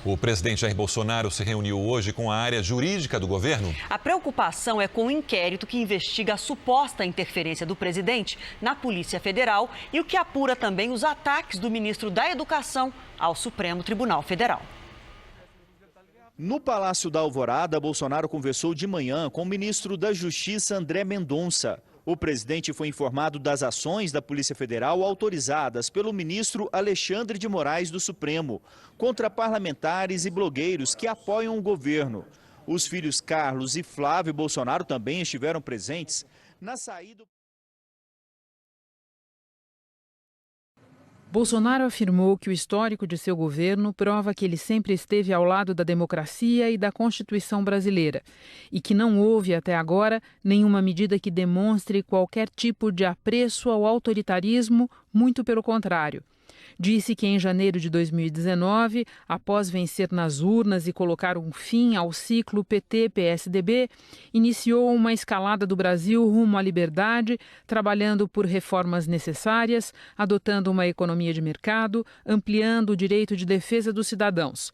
O presidente Jair Bolsonaro se reuniu hoje com a área jurídica do governo. A preocupação é com o inquérito que investiga a suposta interferência do presidente na Polícia Federal e o que apura também os ataques do ministro da Educação ao Supremo Tribunal Federal. No Palácio da Alvorada, Bolsonaro conversou de manhã com o ministro da Justiça, André Mendonça. O presidente foi informado das ações da Polícia Federal autorizadas pelo ministro Alexandre de Moraes do Supremo contra parlamentares e blogueiros que apoiam o governo. Os filhos Carlos e Flávio Bolsonaro também estiveram presentes na saída. Bolsonaro afirmou que o histórico de seu governo prova que ele sempre esteve ao lado da democracia e da Constituição brasileira e que não houve até agora nenhuma medida que demonstre qualquer tipo de apreço ao autoritarismo, muito pelo contrário. Disse que em janeiro de 2019, após vencer nas urnas e colocar um fim ao ciclo PT-PSDB, iniciou uma escalada do Brasil rumo à liberdade, trabalhando por reformas necessárias, adotando uma economia de mercado, ampliando o direito de defesa dos cidadãos.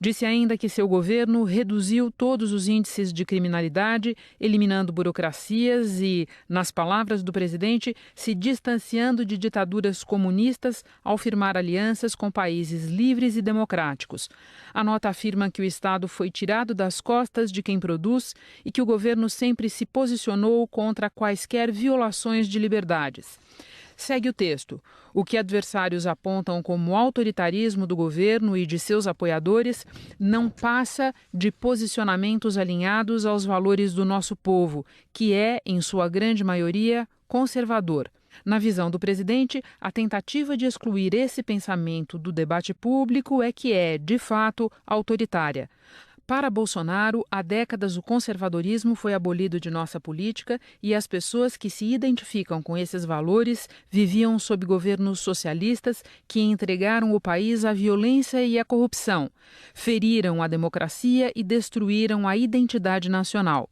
Disse ainda que seu governo reduziu todos os índices de criminalidade, eliminando burocracias e, nas palavras do presidente, se distanciando de ditaduras comunistas ao firmar alianças com países livres e democráticos. A nota afirma que o Estado foi tirado das costas de quem produz e que o governo sempre se posicionou contra quaisquer violações de liberdades. Segue o texto. O que adversários apontam como autoritarismo do governo e de seus apoiadores não passa de posicionamentos alinhados aos valores do nosso povo, que é, em sua grande maioria, conservador. Na visão do presidente, a tentativa de excluir esse pensamento do debate público é que é, de fato, autoritária. Para Bolsonaro, há décadas o conservadorismo foi abolido de nossa política e as pessoas que se identificam com esses valores viviam sob governos socialistas que entregaram o país à violência e à corrupção, feriram a democracia e destruíram a identidade nacional.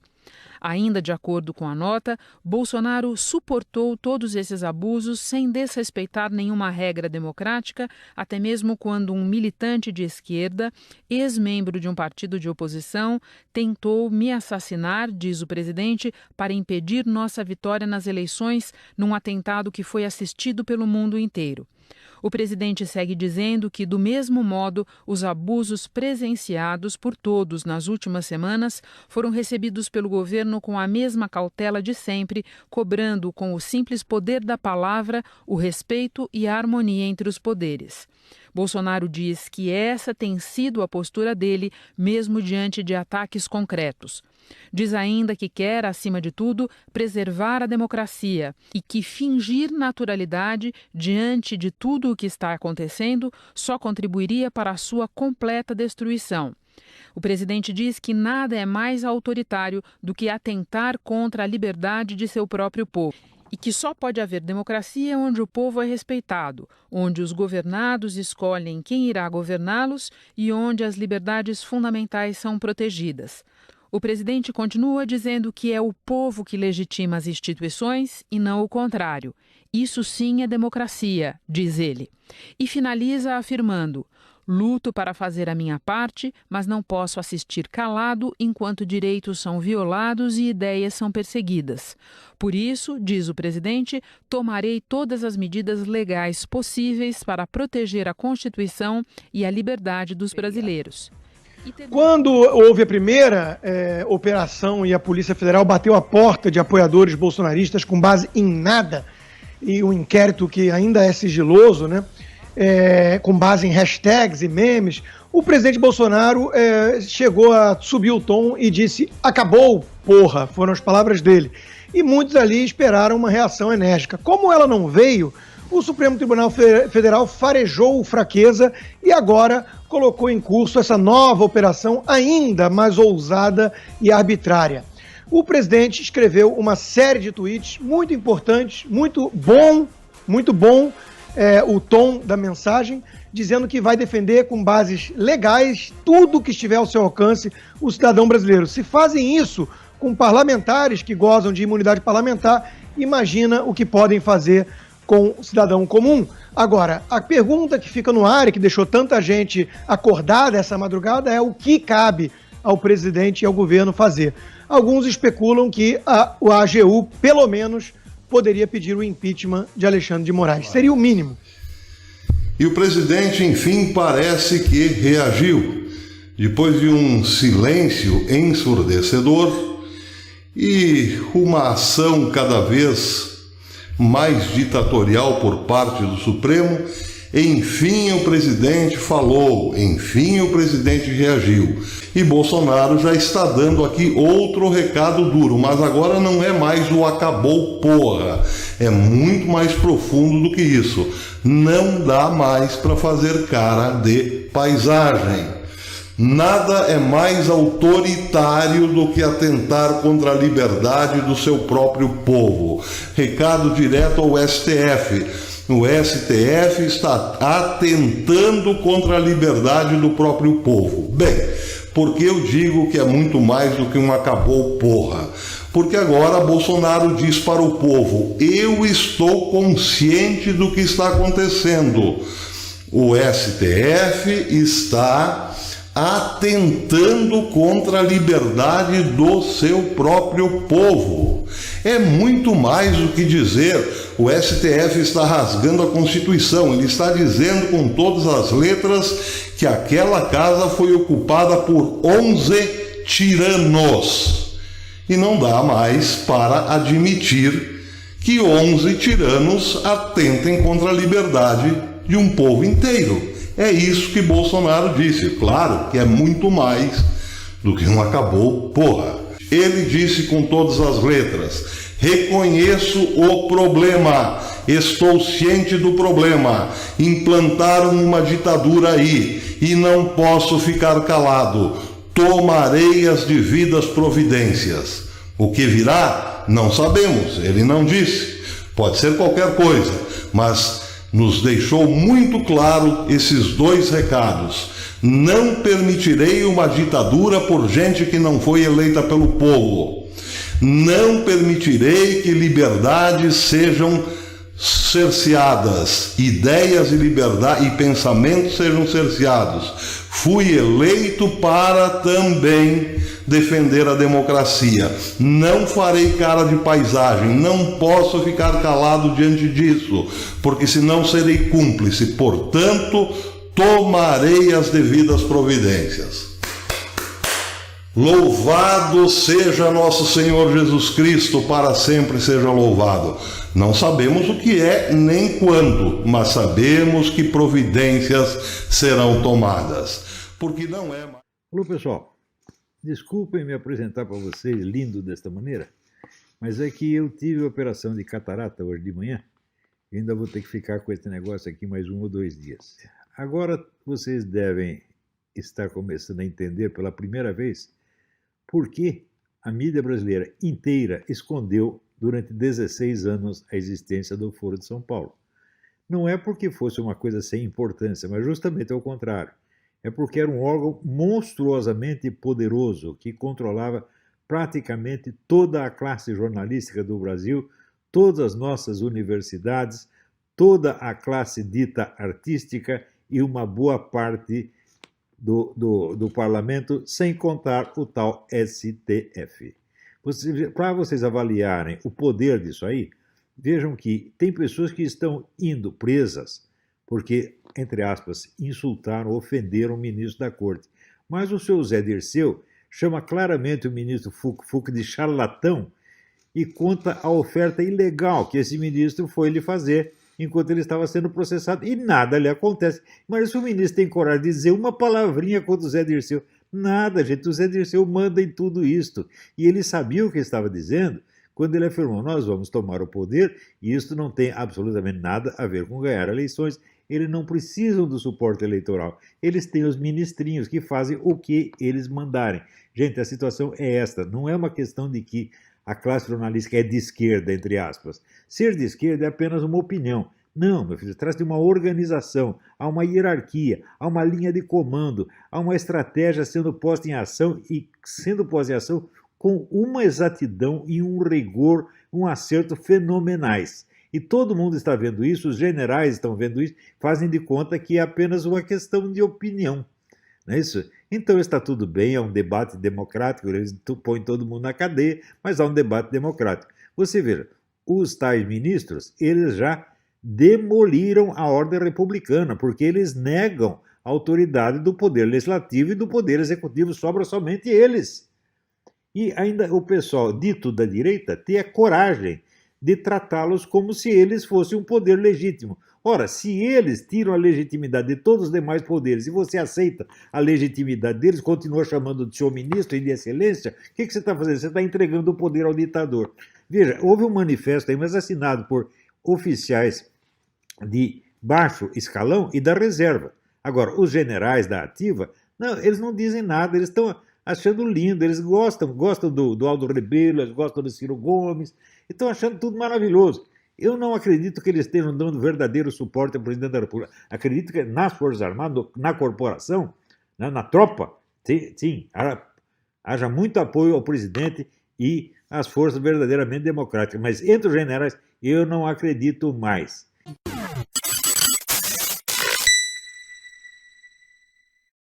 Ainda de acordo com a nota, Bolsonaro suportou todos esses abusos sem desrespeitar nenhuma regra democrática, até mesmo quando um militante de esquerda, ex-membro de um partido de oposição, tentou me assassinar, diz o presidente, para impedir nossa vitória nas eleições num atentado que foi assistido pelo mundo inteiro. O presidente segue dizendo que, do mesmo modo, os abusos presenciados por todos nas últimas semanas foram recebidos pelo governo com a mesma cautela de sempre, cobrando com o simples poder da palavra o respeito e a harmonia entre os poderes. Bolsonaro diz que essa tem sido a postura dele, mesmo diante de ataques concretos. Diz ainda que quer, acima de tudo, preservar a democracia e que fingir naturalidade diante de tudo o que está acontecendo só contribuiria para a sua completa destruição. O presidente diz que nada é mais autoritário do que atentar contra a liberdade de seu próprio povo. E que só pode haver democracia onde o povo é respeitado, onde os governados escolhem quem irá governá-los e onde as liberdades fundamentais são protegidas. O presidente continua dizendo que é o povo que legitima as instituições e não o contrário. Isso sim é democracia, diz ele. E finaliza afirmando: luto para fazer a minha parte, mas não posso assistir calado enquanto direitos são violados e ideias são perseguidas. Por isso, diz o presidente, tomarei todas as medidas legais possíveis para proteger a Constituição e a liberdade dos brasileiros. Quando houve a primeira operação e a Polícia Federal bateu a porta de apoiadores bolsonaristas com base em nada, e um inquérito que ainda é sigiloso, né? Com base em hashtags e memes, o presidente Bolsonaro chegou a subir o tom e disse: acabou, porra, foram as palavras dele. E muitos ali esperaram uma reação enérgica. Como ela não veio, o Supremo Tribunal Federal farejou fraqueza e agora colocou em curso essa nova operação ainda mais ousada e arbitrária. O presidente escreveu uma série de tweets muito importantes, muito bom o tom da mensagem, dizendo que vai defender com bases legais tudo que estiver ao seu alcance o cidadão brasileiro. Se fazem isso com parlamentares que gozam de imunidade parlamentar, imagina o que podem fazer com o cidadão comum. Agora, a pergunta que fica no ar e que deixou tanta gente acordada essa madrugada é o que cabe ao presidente e ao governo fazer. Alguns especulam que o AGU, pelo menos, poderia pedir o impeachment de Alexandre de Moraes. Seria o mínimo. E o presidente, enfim, parece que reagiu. Depois de um silêncio ensurdecedor e uma ação cada vez mais ditatorial por parte do Supremo, enfim o presidente falou, enfim o presidente reagiu. E Bolsonaro já está dando aqui outro recado duro, mas agora não é mais o acabou porra, é muito mais profundo do que isso. Não dá mais para fazer cara de paisagem. Nada é mais autoritário do que atentar contra a liberdade do seu próprio povo. Recado direto ao STF. O STF está atentando contra a liberdade do próprio povo. Bem, porque eu digo que é muito mais do que um acabou porra? Porque agora Bolsonaro diz para o povo: eu estou consciente do que está acontecendo. O STF está atentando contra a liberdade do seu próprio povo. É muito mais do que dizer o STF está rasgando a Constituição. Ele está dizendo com todas as letras que aquela casa foi ocupada por 11 tiranos. E não dá mais para admitir que 11 tiranos atentem contra a liberdade de um povo inteiro. É isso que Bolsonaro disse. Claro que é muito mais do que um acabou porra. Ele disse com todas as letras: reconheço o problema, estou ciente do problema, implantaram uma ditadura aí e não posso ficar calado, tomarei as devidas providências. O que virá, não sabemos, ele não disse, pode ser qualquer coisa, mas nos deixou muito claro esses dois recados. Não permitirei uma ditadura por gente que não foi eleita pelo povo. Não permitirei que liberdades sejam cerceadas, ideias e liberdade e pensamentos sejam cerceados. Fui eleito para também defender a democracia. Não farei cara de paisagem, não posso ficar calado diante disso, porque senão serei cúmplice. Portanto, tomarei as devidas providências. Louvado seja nosso Senhor Jesus Cristo, para sempre seja louvado. Não sabemos o que é nem quando, mas sabemos que providências serão tomadas, porque não é mais... Alô, pessoal, desculpem me apresentar para vocês lindo desta maneira, mas é que eu tive operação de catarata hoje de manhã e ainda vou ter que ficar com esse negócio aqui mais 1 ou 2 dias. Agora vocês devem estar começando a entender pela primeira vez por que a mídia brasileira inteira escondeu durante 16 anos a existência do Foro de São Paulo. Não é porque fosse uma coisa sem importância, mas justamente ao contrário. É porque era um órgão monstruosamente poderoso que controlava praticamente toda a classe jornalística do Brasil, todas as nossas universidades, toda a classe dita artística e uma boa parte do parlamento, sem contar o tal STF. Para vocês avaliarem o poder disso aí, vejam que tem pessoas que estão indo presas porque, entre aspas, insultaram, ofenderam o ministro da corte. Mas o seu Zé Dirceu chama claramente o ministro Fux de charlatão e conta a oferta ilegal que esse ministro foi lhe fazer enquanto ele estava sendo processado, e nada lhe acontece. Mas se o ministro tem coragem de dizer uma palavrinha contra o Zé Dirceu, nada, gente, o Zé Dirceu manda em tudo isto. E ele sabia o que estava dizendo quando ele afirmou: nós vamos tomar o poder, e isso não tem absolutamente nada a ver com ganhar eleições. Eles não precisam do suporte eleitoral. Eles têm os ministrinhos que fazem o que eles mandarem. Gente, a situação é esta. Não é uma questão de que a classe jornalística é de esquerda, entre aspas. Ser de esquerda é apenas uma opinião. Não, meu filho, traz de uma organização, há uma hierarquia, há uma linha de comando, há uma estratégia sendo posta em ação e sendo posta em ação com uma exatidão e um rigor, um acerto fenomenais. E todo mundo está vendo isso, os generais estão vendo isso, fazem de conta que é apenas uma questão de opinião. Não é isso? Então está tudo bem, é um debate democrático, eles põem todo mundo na cadeia, mas há um debate democrático. Você veja, os tais ministros, eles já demoliram a ordem republicana, porque eles negam a autoridade do poder legislativo e do poder executivo, sobra somente eles. E ainda o pessoal dito da direita tem a coragem de tratá-los como se eles fossem um poder legítimo. Ora, se eles tiram a legitimidade de todos os demais poderes e você aceita a legitimidade deles, continua chamando de senhor ministro e de excelência, o que você está fazendo? Você está entregando o poder ao ditador. Veja, houve um manifesto aí, mas assinado por oficiais de baixo escalão e da reserva. Agora, os generais da ativa, não, eles não dizem nada, eles estão achando lindo, eles gostam do Aldo Rebelo, eles gostam do Ciro Gomes, estão achando tudo maravilhoso. Eu não acredito que eles estejam dando verdadeiro suporte ao presidente da República. Acredito que nas Forças Armadas, na corporação, na tropa, sim, haja muito apoio ao presidente e às forças verdadeiramente democráticas. Mas entre os generais, eu não acredito mais.